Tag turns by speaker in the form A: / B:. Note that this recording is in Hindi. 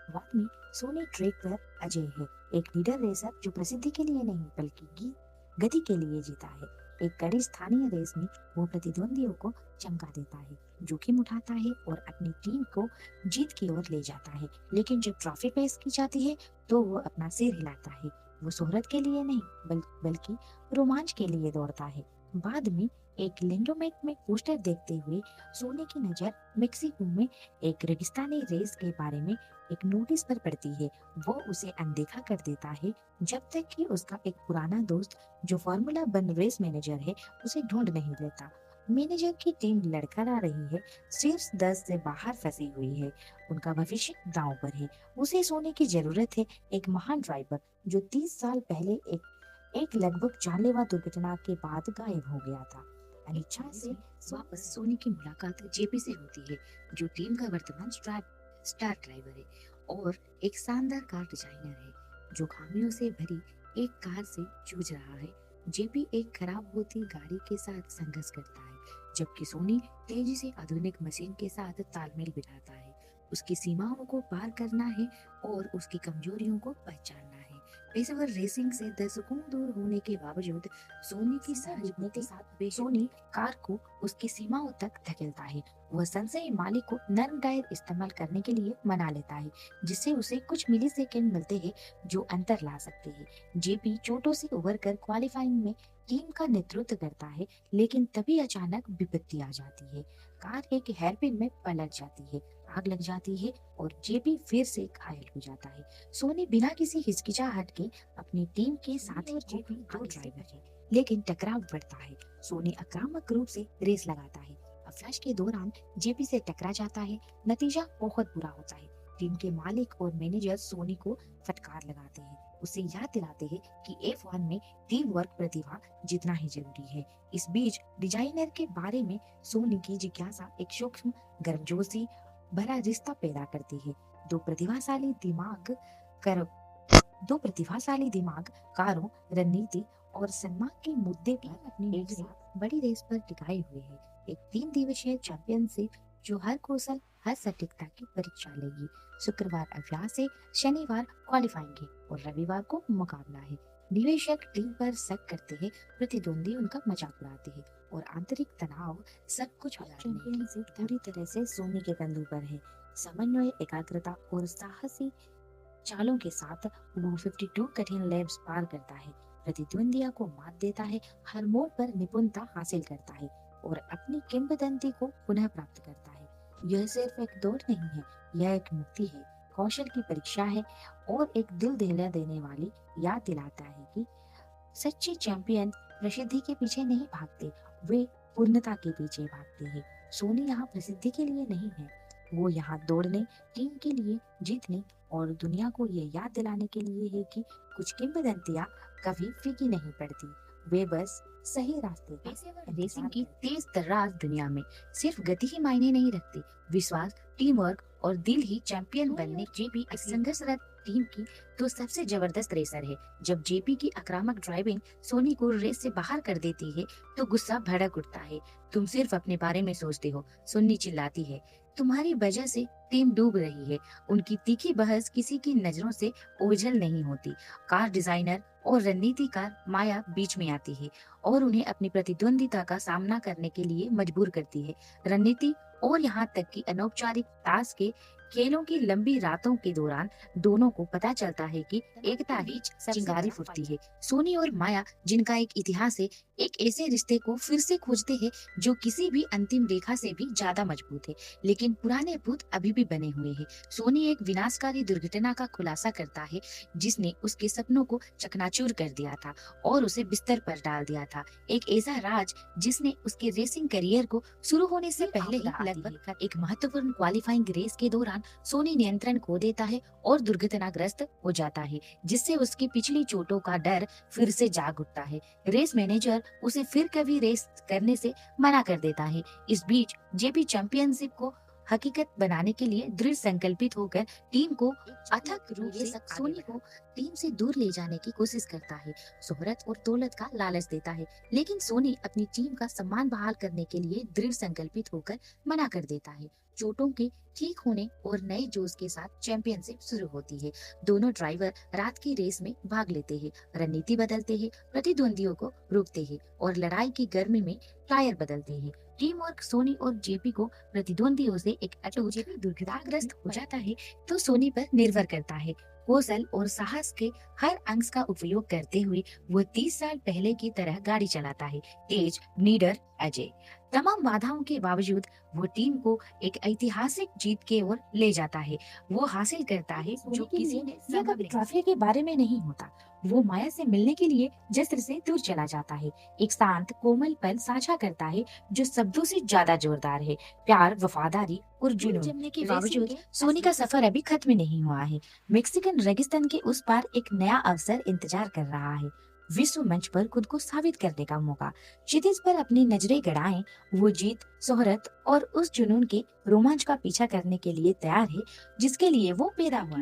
A: बाद में सोनी ट्रैक पर अजय है, एक लीडर रेसर जो प्रसिद्धि के लिए नहीं बल्कि गति के लिए जीता है। एक कड़ी स्थानीय रेस में वो प्रतिद्वंदियों को चमका देता है, जोखिम उठाता है और अपनी टीम को जीत की ओर ले जाता है। लेकिन जब ट्रॉफी पेश की जाती है तो वो अपना सिर हिलाता है। वो शोहरत के लिए नहीं बल्कि रोमांच के लिए दौड़ता है। बाद में एक लेंडोमेट में पोस्टर देखते हुए सोनी की नजर मेक्सिको में एक रेगिस्तानी रेस के बारे में एक नोटिस पर पड़ती है। वो उसे अनदेखा कर देता है जब तक कि उसका एक पुराना दोस्त जो फार्मूला वन रेस मैनेजर है उसे ढूंढ नहीं लेता। मैनेजर की टीम लड़खड़ा रही है, शीर्ष 10 से बाहर फंसी हुई है, उनका भविष्य दांव पर है। उसे सोने की जरूरत है, एक महान ड्राइवर जो 30 साल पहले एक लगभग जानलेवा दुर्घटना के बाद गायब हो गया था। अनिच्छा से वापस सोनी की मुलाकात जेपी से होती है, जो टीम का वर्तमान स्टार ड्राइवर है और एक शानदार कार डिजाइनर है जो खामियों से भरी एक कार से जूझ रहा है। जेपी एक खराब होती गाड़ी के साथ संघर्ष करता है, जबकि सोनी तेजी से आधुनिक मशीन के साथ तालमेल बिठाता है। उसकी सीमाओं को पार करना है और उसकी कमजोरियों को पहचानना है। पेशेवर रेसिंग से दशकों दूर होने के बावजूद सोनी की सहानुभूति सोनी कार को उसकी सीमाओं तक धकेलता है। वह संशयी मालिक को नर्म टायर इस्तेमाल करने के लिए मना लेता है, जिससे उसे कुछ मिलीसेकंड मिलते हैं जो अंतर ला सकते हैं। जेपी चोटों से उबरकर क्वालिफाइंग में टीम का नेतृत्व करता है, लेकिन तभी अचानक विपत्ति आ जाती है। कार एक हेयरपिन में पलट जाती है, आग लग जाती है और जेपी फिर से घायल हो जाता है। सोनी बिना किसी हिचकिचाहट के अपनी टीम के साथ ही जेपी दो ड्राइवर है, लेकिन टकराव बढ़ता है। सोनी आक्रामक रूप से रेस लगाता है, अवकाश के दौरान जेपी से टकरा जाता है। नतीजा बहुत बुरा होता है। टीम के मालिक और मैनेजर सोनी को फटकार लगाते हैं, उसे याद दिलाते हैं कि F1 में टीम वर्क प्रतिभा जितना ही जरूरी है। इस बीच डिजाइनर के बारे में सोनी की जिज्ञासा एक सूक्ष्म गर्मजोशी भरा रिश्ता पैदा करती है। दो प्रतिभाशाली दिमाग कर दो प्रतिभाशाली दिमाग कारों, रणनीति और सम्मान के मुद्दे पर अपनी एक साथ बड़ी रेस पर टिकाए हुए हैं। एक 3 दिवसीय चैंपियनशिप जो हर कौशल, हर सटीकता की परीक्षा लेगी। शुक्रवार अभ्यास है, शनिवार क्वालिफाइंग है और रविवार को मुकाबला है। निवेशक टीम पर शक करते हैं, प्रतिद्वंदी उनका मजाक उड़ाते हैं और आंतरिक तनाव सब कुछ चैंपियनशिप पूरी तरह से सोनी के कंधों पर है। समन्वय, एकाग्रता और साहसी चालों के साथ वो 52 कठिन लैब्स पार करता है, प्रतिद्वंदियों को मात देता है, हर मोड़ पर निपुणता हासिल करता है और अपनी किंवदंती को पुनः प्राप्त करता है। यह सिर्फ एक दौड़ नहीं है, यह एक मुक्ति है, कौशल की परीक्षा है और एक दिल दहला देने वाली याद दिलाता है कि सच्चे चैंपियन प्रसिद्धि के पीछे नहीं भागते, वे पूर्णता के पीछे भागते हैं। सोनी यहाँ प्रसिद्धि के लिए नहीं है, वो यहाँ दौड़ने, टीम के लिए जीतने और दुनिया को ये याद दिलाने के लिए है कि कुछ किंवदंतियां कभी फीकी नहीं पड़ती, वे बस सही रास्ते पर पेशेवर रेसिंग की तेज तर्रार दुनिया में सिर्फ गति ही मायने नहीं रखती, विश्वास, टीम वर्क और दिल ही चैंपियन बनने। जेपी एक संघर्षरत टीम की तो सबसे जबरदस्त रेसर है। जब जेपी की आक्रामक ड्राइविंग सोनी को रेस से बाहर कर देती है तो गुस्सा भड़क उठता है। तुम सिर्फ अपने बारे में सोचते हो, सोनी चिल्लाती है। तुम्हारी वजह से टीम डूब रही है। उनकी तीखी बहस किसी की नजरों से ओझल नहीं होती। कार डिजाइनर और रणनीतिकार माया बीच में आती है और उन्हें अपनी प्रतिद्वंदिता का सामना करने के लिए मजबूर करती है। रणनीति और यहाँ तक कि अनौपचारिक ताश के खेलों की लंबी रातों के दौरान दोनों को पता चलता है कि एकता ही चिंगारी फूटती है। सोनी और माया, जिनका एक इतिहास है, एक ऐसे रिश्ते को फिर से खोजते हैं जो किसी भी अंतिम रेखा से भी ज्यादा मजबूत है, लेकिन पुराने भूत अभी भी बने हुए हैं। सोनी एक विनाशकारी दुर्घटना का खुलासा करता है जिसने उसके सपनों को चकनाचूर कर दिया था और उसे बिस्तर पर डाल दिया था। एक ऐसा राज जिसने उसके रेसिंग करियर को शुरू होने से पहले ही लगभग एक महत्वपूर्ण क्वालिफाइंग रेस के दौरान सोनी नियंत्रण खो देता है और दुर्घटनाग्रस्त हो जाता है, जिससे उसकी पिछली चोटों का डर फिर से जाग उठता है। रेस मैनेजर उसे फिर कभी रेस करने से मना कर देता है। इस बीच जेपी चैंपियनशिप को हकीकत बनाने के लिए दृढ़ संकल्पित होकर टीम को अथक रूप से सोनी को टीम से दूर ले जाने की कोशिश करता है। शोहरत और दौलत का लालच देता है, लेकिन सोनी अपनी टीम का सम्मान बहाल करने के लिए दृढ़ संकल्पित होकर मना कर देता है। चोटों के ठीक होने और नए जोश के साथ चैंपियनशिप शुरू होती है। दोनों ड्राइवर रात की रेस में भाग लेते हैं, रणनीति बदलते हैं, प्रतिद्वंदियों को रोकते हैं और लड़ाई की गर्मी में टायर बदलते हैं। टीम वर्क सोनी और जेपी को प्रतिद्वंदियों से एक अटूट जेपी दुर्घटनाग्रस्त हो जाता है तो सोनी पर निर्भर करता है। कौशल और साहस के हर अंश का उपयोग करते हुए वो 30 साल पहले की तरह गाड़ी चलाता है, तेज, निडर, अजय। तमाम बाधाओं के बावजूद वो टीम को एक ऐतिहासिक जीत की ओर ले जाता है। वो हासिल करता है जो किसी ने संभव नहीं। ट्रॉफी के बारे में नहीं होता, वो माया से मिलने के लिए जस्र से दूर चला जाता है, एक शांत कोमल पल साझा करता है जो शब्दों से ज्यादा जोरदार है। प्यार, वफादारी और जुनून जमने के बावजूद सोनी का सफर अभी खत्म नहीं हुआ है। मेक्सिकन रेगिस्तान के उस पार एक नया अवसर इंतजार कर रहा है, विश्व मंच पर खुद को साबित करने का मौका। क्षितिज पर अपनी नजरें गड़ाएं, वो जीत, शोहरत और उस जुनून के रोमांच का पीछा करने के लिए तैयार है जिसके लिए वो पैदा हुआ।